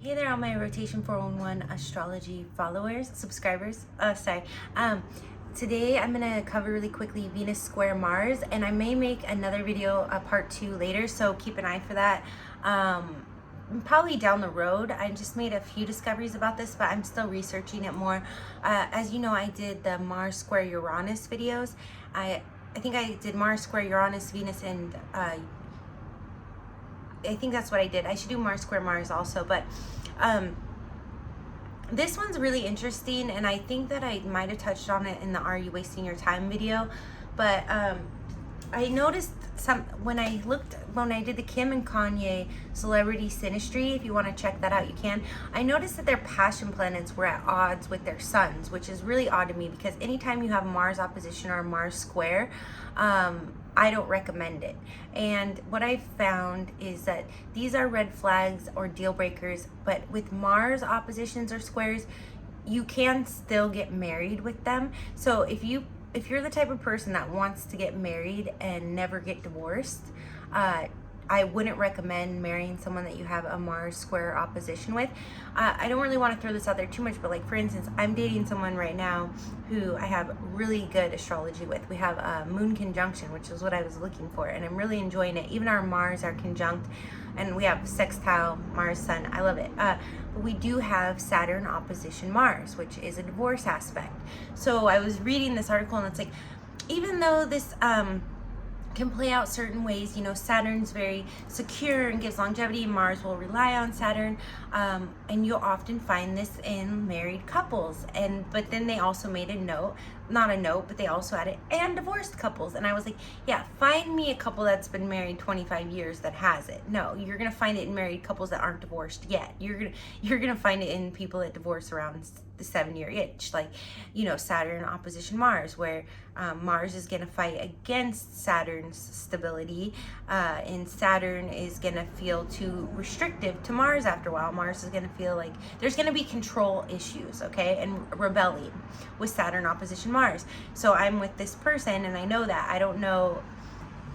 Hey there, all my Rotation 411 astrology followers, subscribers. Today I'm gonna cover really quickly Venus square Mars, and I may make another video, a part 2 later, so keep an eye for that. Probably down the road. I just made a few discoveries about this, but I'm still researching it more. As you know, I did the Mars square Uranus videos. I think I did Mars square Uranus, Venus, and I think that's what I did. I should do Mars square Mars also, but this one's really interesting, and I think that I might have touched on it in the Are You Wasting Your Time video, but I noticed when I did the Kim and Kanye celebrity synastry. If you want to check that out, you can. I noticed that their passion planets were at odds with their suns, which is really odd to me, because anytime you have Mars opposition or Mars square, I don't recommend it. And what I've found is that these are red flags or deal breakers, but with Mars oppositions or squares, you can still get married with them. So if you're the type of person that wants to get married and never get divorced, I wouldn't recommend marrying someone that you have a Mars square opposition with. I don't really want to throw this out there too much, but like, for instance, I'm dating someone right now who I have really good astrology with. We have a moon conjunction, which is what I was looking for, and I'm really enjoying it. Even our Mars are conjunct, and we have sextile Mars Sun. I love it. But we do have Saturn opposition Mars, which is a divorce aspect. So I was reading this article, and it's like, even though this can play out certain ways, you know, Saturn's very secure and gives longevity, Mars will rely on Saturn, and you'll often find this in married couples. But then they also made a note, not a note, but they also added, and divorced couples. And I was like, yeah, find me a couple that's been married 25 years that has it. No, you're gonna find it in married couples that aren't divorced yet. You're gonna find it in people that divorce around the 7-year itch, like, you know, Saturn opposition Mars, where Mars is gonna fight against Saturn's stability, and Saturn is gonna feel too restrictive to Mars after a while. Mars is gonna feel like there's gonna be control issues, okay, and rebelling with Saturn opposition Mars. So I'm with this person, and I know that. I don't know,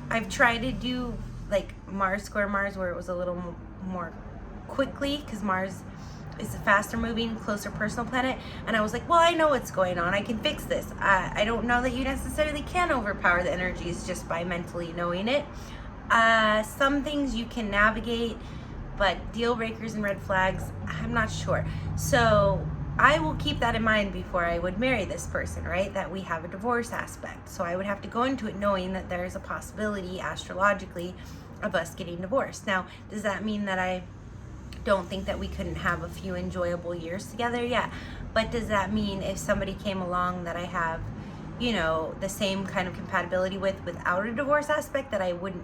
I've tried to do like Mars square Mars where it was a little more quickly, because Mars is a faster moving, closer personal planet, and I was like, well, I know what's going on, I can fix this. I don't know that you necessarily can overpower the energies just by mentally knowing it. Some things you can navigate, but deal breakers and red flags, I'm not sure. So I will keep that in mind before I would marry this person, right? That we have a divorce aspect. So I would have to go into it knowing that there's a possibility astrologically of us getting divorced. Now, does that mean that I don't think that we couldn't have a few enjoyable years together? Yeah. But does that mean if somebody came along that I have, you know, the same kind of compatibility with without a divorce aspect, that I wouldn't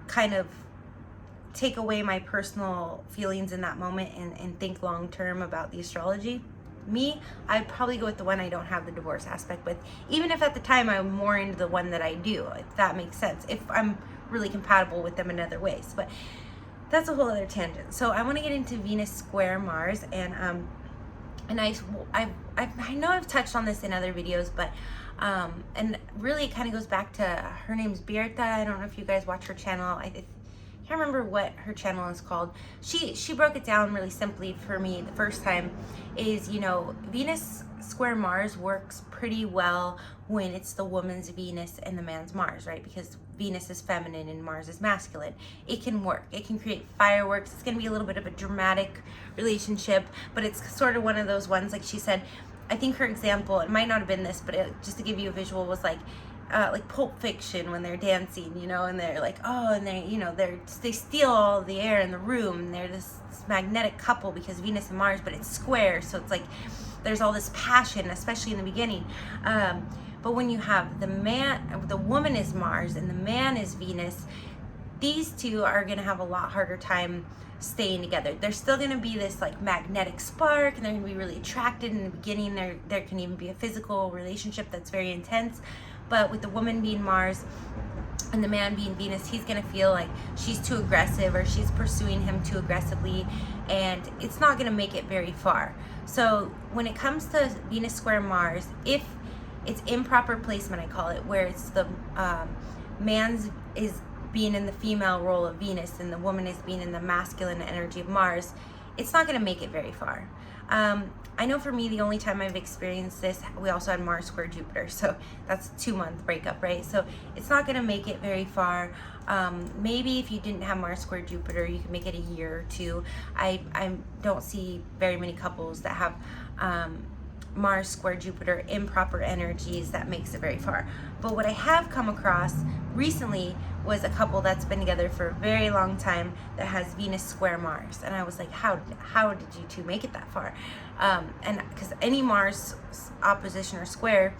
kind of take away my personal feelings in that moment and think long term about the astrology? Me, I'd probably go with the one I don't have the divorce aspect with, even if at the time I'm more into the one that I do, if that makes sense, if I'm really compatible with them in other ways. But that's a whole other tangent. So I want to get into Venus square Mars, and I know I've touched on this in other videos, but and really it kind of goes back to, her name's Birta. I don't know if you guys watch her channel. I can't remember what her channel is called. She broke it down really simply for me the first time. Is, you know, Venus square Mars works pretty well when it's the woman's Venus and the man's Mars, right? Because Venus is feminine and Mars is masculine. It can work. It can create fireworks. It's going to be a little bit of a dramatic relationship, but it's sort of one of those ones, like she said, I think her example, it might not have been this, but just to give you a visual, was like Pulp Fiction, when they're dancing, you know, and they're like, oh, and they, you know, they steal all the air in the room, and they're this magnetic couple because Venus and Mars, but it's square, so it's like there's all this passion, especially in the beginning. But when you have the woman is Mars and the man is Venus, these two are going to have a lot harder time staying together. There's still going to be this like magnetic spark, and they're going to be really attracted in the beginning. There can even be a physical relationship that's very intense. But with the woman being Mars and the man being Venus, he's going to feel like she's too aggressive, or she's pursuing him too aggressively, and it's not going to make it very far. So when it comes to Venus square Mars, if it's improper placement, I call it, where it's the man's is being in the female role of Venus and the woman is being in the masculine energy of Mars, it's not going to make it very far. I know for me, the only time I've experienced this, we also had Mars square Jupiter, so that's a 2-month breakup, right? So it's not going to make it very far. Maybe if you didn't have Mars square Jupiter, you can make it a year or two. I don't see very many couples that have Mars square Jupiter, improper energies, that makes it very far. But what I have come across recently was a couple that's been together for a very long time that has Venus square Mars, and I was like, how did you two make it that far? And because any Mars opposition or square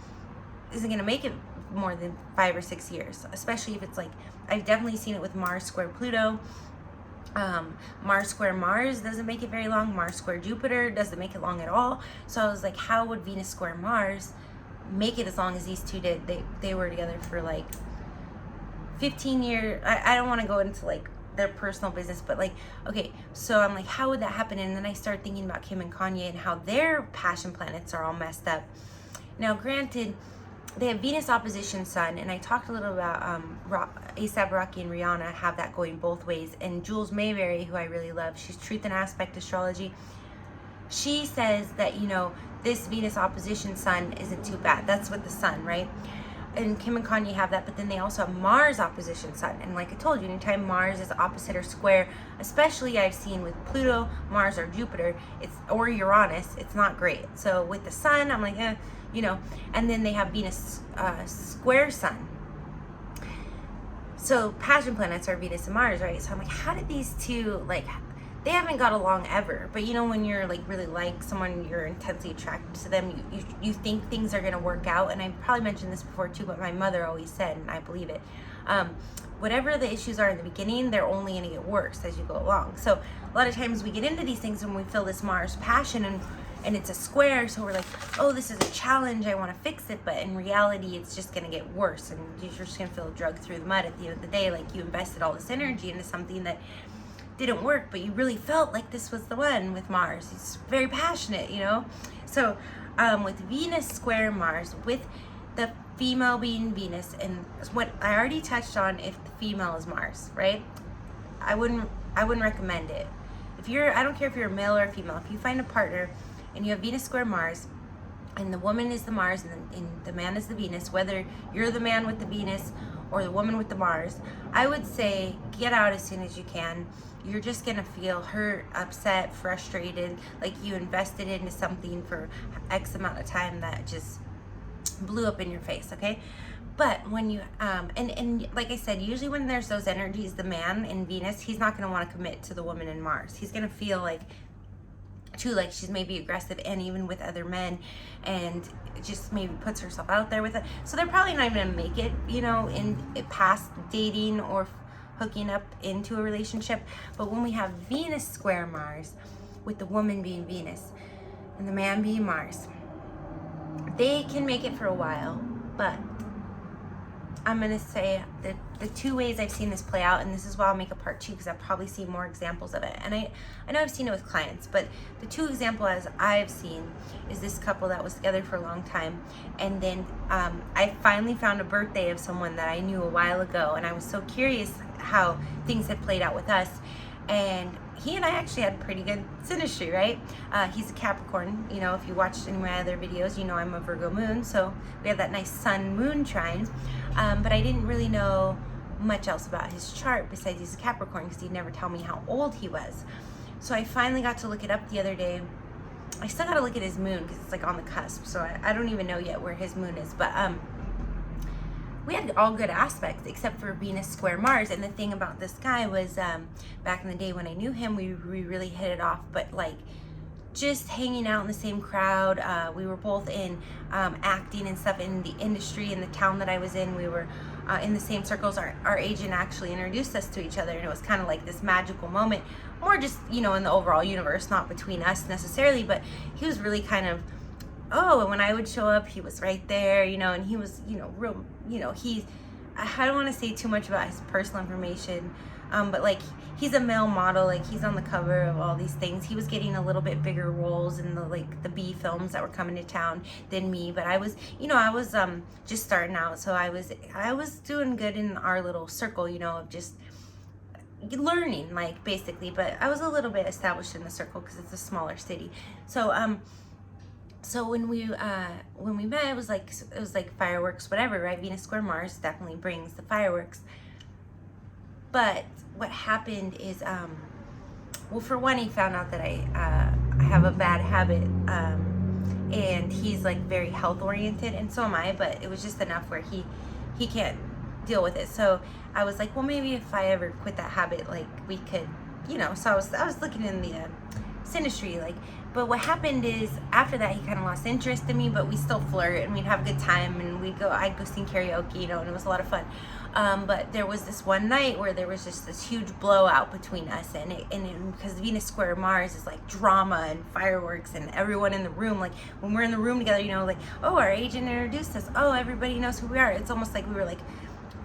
isn't going to make it more than 5 or 6 years, especially if it's like, I've definitely seen it with Mars square Pluto. Mars square Mars doesn't make it very long. Mars square Jupiter doesn't make it long at all. So I was like, how would Venus square Mars make it as long as these two did? They were together for like 15 years. I don't want to go into like their personal business, but like, okay, so I'm like, how would that happen? And then I started thinking about Kim and Kanye and how their passion planets are all messed up. Now, granted, they have Venus opposition Sun, and I talked a little about A$AP Rocky and Rihanna have that going both ways. And Jules Mayberry, who I really love, she's Truth and Aspect Astrology. She says that, you know, this Venus opposition Sun isn't too bad. That's with the Sun, right? And Kim and Kanye have that, but then they also have Mars opposition Sun. And like I told you, anytime Mars is opposite or square, especially I've seen with Pluto, Mars, or Jupiter, or Uranus, it's not great. So with the Sun, I'm like, you know, and then they have Venus square Sun. So passion planets are Venus and Mars, right? So I'm like, how did these two, like, they haven't got along ever, but you know, when you're like really like someone, you're intensely attracted to them, you think things are gonna work out. And I probably mentioned this before too, but my mother always said, and I believe it, whatever the issues are in the beginning, they're only gonna get worse as you go along. So a lot of times we get into these things when we feel this Mars passion and it's a square, so we're like, oh, this is a challenge, I want to fix it, but in reality it's just gonna get worse, and you're just gonna feel drugged through the mud at the end of the day. Like, you invested all this energy into something that didn't work, but you really felt like this was the one with Mars. It's very passionate, you know? So with Venus square Mars, with the female being Venus, and what I already touched on, if the female is Mars, right? I wouldn't recommend it. If you're, I don't care if you're a male or a female, if you find a partner and you have Venus square Mars, and the woman is the Mars and the man is the Venus, whether you're the man with the Venus or the woman with the Mars, I would say get out as soon as you can. You're just gonna feel hurt, upset, frustrated, like you invested into something for X amount of time that just blew up in your face, okay? But when you, and like I said, usually when there's those energies, the man in Venus, he's not gonna wanna commit to the woman in Mars. He's gonna feel like, too, like she's maybe aggressive and even with other men, and just maybe puts herself out there with it. So they're probably not even gonna make it, you know, in past dating or hooking up into a relationship. But when we have Venus square Mars, with the woman being Venus and the man being Mars, they can make it for a while. But I'm gonna say that the two ways I've seen this play out, and this is why I'll make a part 2, because I've probably seen more examples of it. And I know I've seen it with clients, but the 2 examples I've seen is this couple that was together for a long time, and then I finally found a birthday of someone that I knew a while ago, and I was so curious how things had played out with us. And he and I actually had pretty good synastry, right? He's a Capricorn. You know, if you watched any of my other videos, you know I'm a Virgo moon, so we have that nice sun-moon trine. But I didn't really know much else about his chart besides he's a Capricorn, because he'd never tell me how old he was. So I finally got to look it up the other day. I still got to look at his moon because it's like on the cusp, so I don't even know yet where his moon is. But we had all good aspects except for Venus square Mars. And the thing about this guy was, back in the day when I knew him, we really hit it off. But like, just hanging out in the same crowd, we were both in acting and stuff in the industry in the town that I was in. We were in the same circles. Our agent actually introduced us to each other, and it was kind of like this magical moment, more just, you know, in the overall universe, not between us necessarily, but he was really kind of, oh, and when I would show up, he was right there, you know, and he was, you know, real, you know, I don't want to say too much about his personal information, but like, he's a male model, like he's on the cover of all these things. He was getting a little bit bigger roles in the B films that were coming to town than me, but I was, you know, I was just starting out, so I was doing good in our little circle, you know, of just, learning, like, basically. But I was a little bit established in the circle because it's a smaller city. So when we met, it was like fireworks, whatever, right? Venus square Mars definitely brings the fireworks. But what happened is, well, for one, he found out that I have a bad habit, and he's like very health oriented, and so am I. But it was just enough where he can't deal with it. So I was like, well, maybe if I ever quit that habit, like, we could, you know. So I was looking in the Synastry, like. But what happened is, after that, he kind of lost interest in me, but we still flirt and we'd have a good time, and I'd go sing karaoke, you know, and it was a lot of fun. But there was this one night where there was just this huge blowout between us, and because Venus square Mars is like drama and fireworks, and everyone in the room, like when we're in the room together, you know, like, oh, our agent introduced us, oh, everybody knows who we are. It's almost like we were like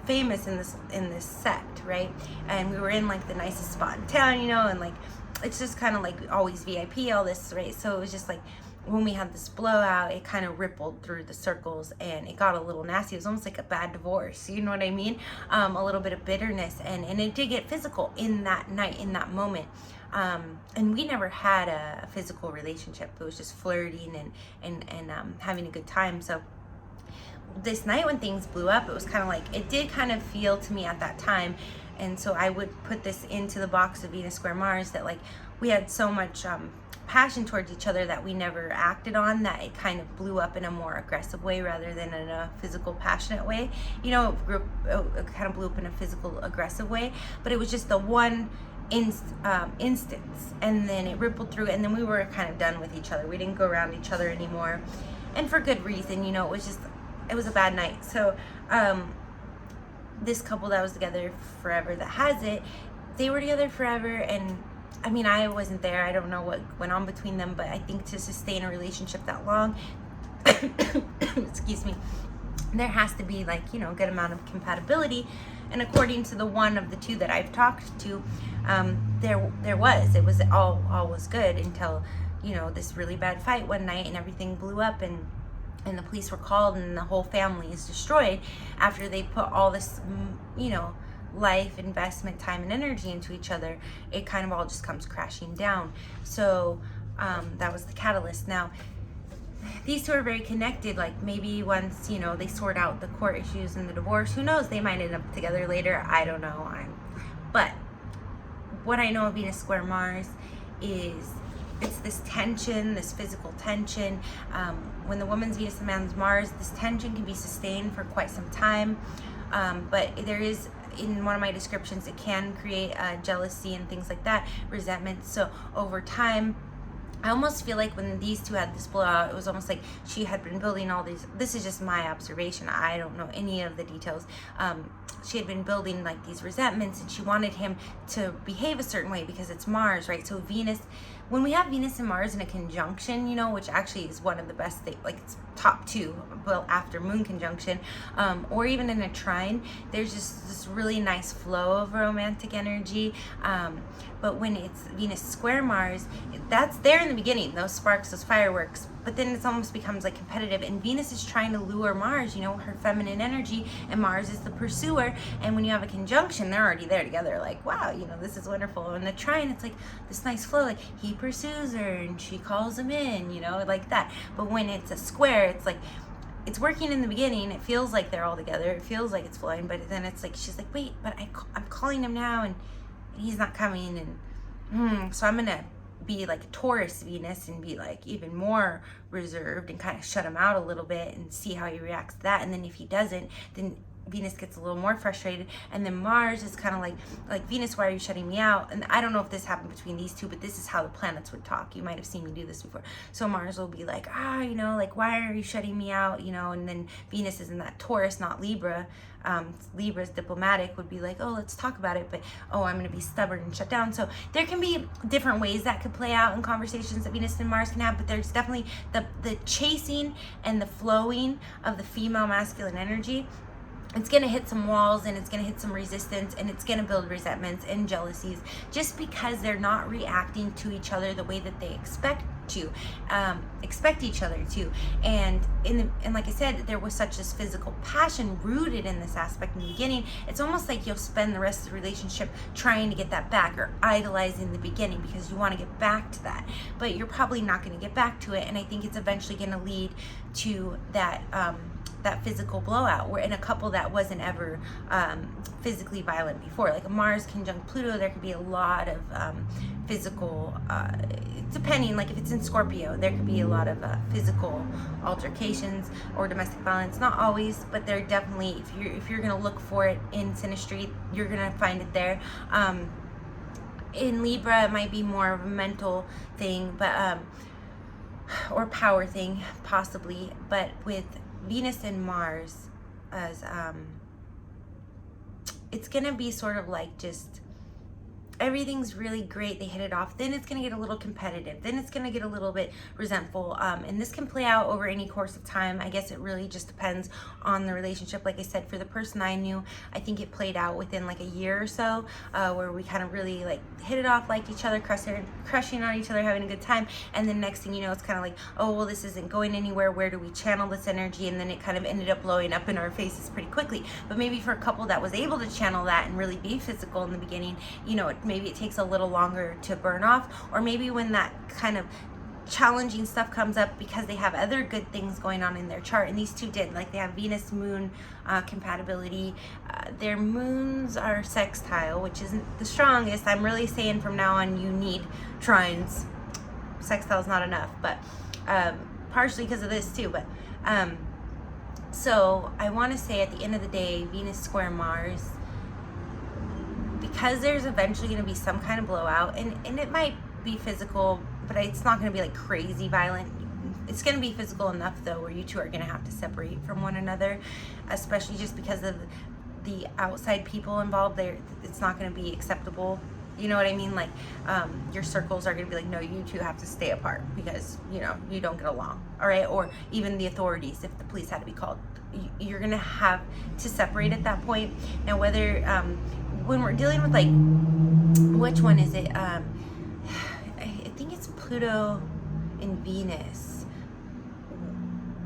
famous in this sect, right? And we were in like the nicest spot in town, you know, and like, it's just kind of like always VIP, all this, right? So it was just like, when we had this blowout, it kind of rippled through the circles, and it got a little nasty. It was almost like a bad divorce, you know what I mean? A little bit of bitterness, and it did get physical in that night, in that moment. And we never had a physical relationship. It was just flirting and having a good time. So this night when things blew up, it was kind of like, it did kind of feel to me at that time. And so I would put this into the box of Venus square Mars, that like we had so much passion towards each other that we never acted on, that it kind of blew up in a more aggressive way rather than in a physical passionate way. You know, it kind of blew up in a physical aggressive way, but it was just the one instance, and then it rippled through, and then we were kind of done with each other. We didn't go around each other anymore, and for good reason, you know. It was a bad night. So this couple that was together forever, that has it, they were together forever, and I mean, I wasn't there. I don't know what went on between them, but I think to sustain a relationship that long, excuse me, there has to be, like, you know, a good amount of compatibility. And according to the one of the two that I've talked to, it was all was good until, you know, this really bad fight one night, and everything blew up, and the police were called, and the whole family is destroyed after they put all this, you know, life, investment, time, and energy into each other. It kind of all just comes crashing down. So that was the catalyst. Now, these two are very connected. Like, maybe once, you know, they sort out the court issues and the divorce, who knows, they might end up together later. I don't know. But what I know of Venus square Mars is, it's this tension, this physical tension. When the woman's Venus and man's Mars, this tension can be sustained for quite some time. But there is, in one of my descriptions, it can create jealousy and things like that, resentment. So over time, I almost feel like when these two had this blowout, it was almost like she had been building all these, this is just my observation, I don't know any of the details. She had been building like these resentments, and she wanted him to behave a certain way because it's Mars, right? So Venus, when we have Venus and Mars in a conjunction, you know, which actually is one of the best, like it's top two, well, after Moon conjunction, or even in a trine, there's just this really nice flow of romantic energy. But when it's Venus square Mars, that's there in the beginning, those sparks, those fireworks, but then it almost becomes like competitive, and Venus is trying to lure Mars, you know, her feminine energy, and Mars is the pursuer. And when you have a conjunction, they're already there together, like, wow, you know, this is wonderful. And the trine, it's like this nice flow, like he pursues her and she calls him in, you know, like that. But when it's a square, it's like, it's working in the beginning, it feels like they're all together, it feels like it's flowing, but then it's like, she's like, wait, but I'm calling him now, and he's not coming, and so I'm gonna be like Taurus Venus and be like even more reserved and kind of shut him out a little bit and see how he reacts to that. And then if he doesn't, then Venus gets a little more frustrated, and then Mars is kind of like Venus, why are you shutting me out? And I don't know if this happened between these two, but this is how the planets would talk. You might have seen me do this before. So Mars will be like, you know, like, why are you shutting me out? You know, and then Venus is in that Taurus, not Libra. Libra's diplomatic, would be like, oh, let's talk about it, but I'm going to be stubborn and shut down. So there can be different ways that could play out in conversations that Venus and Mars can have, but there's definitely the chasing and the flowing of the female masculine energy. It's going to hit some walls, and it's going to hit some resistance, and it's going to build resentments and jealousies just because they're not reacting to each other the way that they expect to, expect each other to. And like I said, there was such this physical passion rooted in this aspect in the beginning. It's almost like you'll spend the rest of the relationship trying to get that back, or idolizing the beginning because you want to get back to that, but you're probably not going to get back to it. And I think it's eventually going to lead to that that physical blowout, where in a couple that wasn't ever physically violent before, like a Mars conjunct Pluto, there could be a lot of physical, depending, like if it's in Scorpio, there could be a lot of physical altercations or domestic violence. Not always, but there definitely, if you're gonna look for it in Synastry, you're gonna find it there. In Libra, it might be more of a mental thing, but or power thing possibly, but with Venus and Mars as it's gonna be sort of like just everything's really great, they hit it off, then it's gonna get a little competitive, then it's gonna get a little bit resentful, and this can play out over any course of time. I guess it really just depends on the relationship. Like I said, for the person I knew, I think it played out within like a year or so, where we kind of really like hit it off, liked each other, crushing on each other, having a good time, and then next thing you know, it's kind of like, oh well, this isn't going anywhere, where do we channel this energy? And then it kind of ended up blowing up in our faces pretty quickly. But maybe for a couple that was able to channel that and really be physical in the beginning, you know, maybe it takes a little longer to burn off, or maybe when that kind of challenging stuff comes up because they have other good things going on in their chart, and these two did, like they have Venus moon compatibility, their moons are sextile, which isn't the strongest. I'm really saying from now on you need trines. Sextile is not enough, but partially because of this too, but so I want to say at the end of the day, Venus square Mars, because there's eventually going to be some kind of blowout, and it might be physical, but it's not going to be like crazy violent. It's going to be physical enough though, where you two are going to have to separate from one another, especially just because of the outside people involved there. It's not going to be acceptable. You know what I mean? Like your circles are going to be like, no, you two have to stay apart because, you know, you don't get along. All right. Or even the authorities, if the police had to be called, you're going to have to separate at that point. Now, whether when we're dealing with like, which one is it? I think it's Pluto and Venus,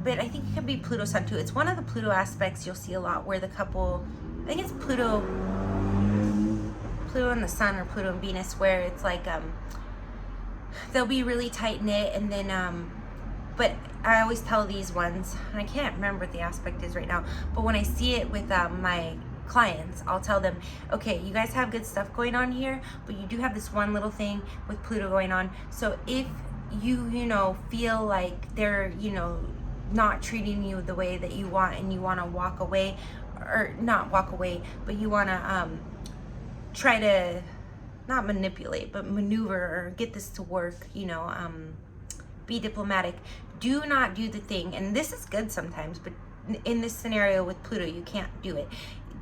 but I think it could be Pluto Sun too. It's one of the Pluto aspects you'll see a lot where the couple, I think it's Pluto and the Sun, or Pluto and Venus, where it's like they'll be really tight knit, and then but I always tell these ones, and I can't remember what the aspect is right now, but when I see it with my clients, I'll tell them, okay, you guys have good stuff going on here, but you do have this one little thing with Pluto going on. So if you know, feel like they're, you know, not treating you the way that you want, and you want to walk away, or not walk away, but you want to try to not manipulate, but maneuver or get this to work, you know, be diplomatic. Do not do the thing, and this is good sometimes, but in this scenario with Pluto, you can't do it.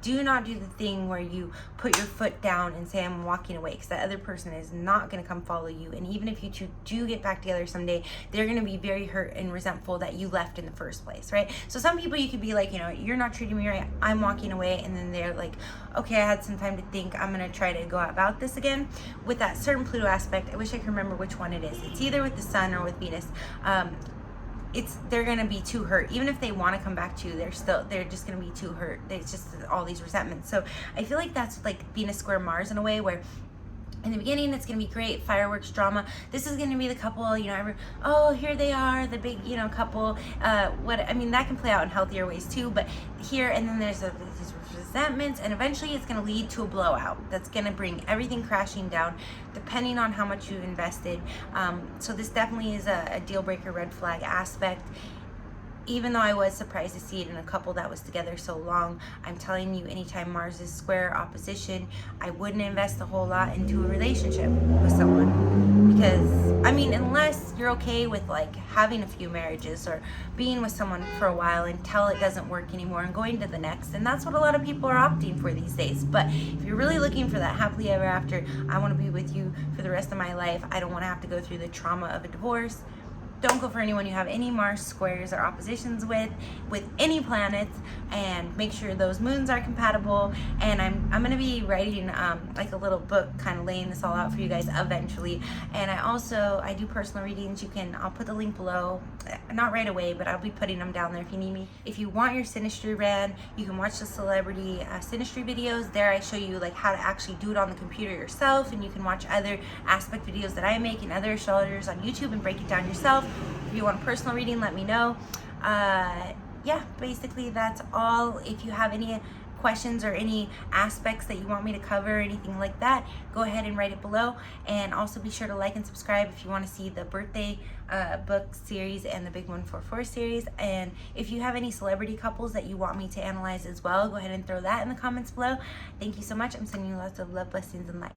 Do not do the thing where you put your foot down and say, I'm walking away, because that other person is not going to come follow you. And even if you two do get back together someday, they're going to be very hurt and resentful that you left in the first place, right? So some people, you could be like, you know, you're not treating me right, I'm walking away. And then they're like, okay, I had some time to think, I'm going to try to go about this again. With that certain Pluto aspect, I wish I could remember which one it is. It's either with the Sun or with Venus. They're gonna be too hurt. Even if they want to come back to you, they're just gonna be too hurt. It's just all these resentments. So I feel like that's like Venus square Mars in a way, where in the beginning it's gonna be great, fireworks, drama. This is gonna be the couple, you know, oh, here they are, the big, you know, couple. I mean, that can play out in healthier ways too, but here, and then there's these resentments, and eventually it's gonna lead to a blowout that's gonna bring everything crashing down, depending on how much you've invested. So this definitely is a deal breaker, red flag aspect. Even though I was surprised to see it in a couple that was together so long, I'm telling you, anytime Mars is square opposition, I wouldn't invest a whole lot into a relationship with someone. Because, I mean, unless you're okay with like having a few marriages or being with someone for a while until it doesn't work anymore and going to the next. And that's what a lot of people are opting for these days. But if you're really looking for that happily ever after, I want to be with you for the rest of my life, I don't want to have to go through the trauma of a divorce, don't go for anyone you have any Mars squares or oppositions with any planets, and make sure those moons are compatible. And I'm gonna be writing like a little book, kind of laying this all out for you guys eventually. And I do personal readings. I'll put the link below, not right away, but I'll be putting them down there if you need me. If you want your Synastry read, you can watch the celebrity Synastry videos. There I show you like how to actually do it on the computer yourself, and you can watch other aspect videos that I make and other astrologers on YouTube and break it down yourself. If you want a personal reading, let me know. Yeah, basically that's all. If you have any questions or any aspects that you want me to cover or anything like that, go ahead and write it below. And also be sure to like and subscribe if you want to see the birthday book series and the Big 144 series. And if you have any celebrity couples that you want me to analyze as well, go ahead and throw that in the comments below. Thank you so much. I'm sending you lots of love, blessings, and light.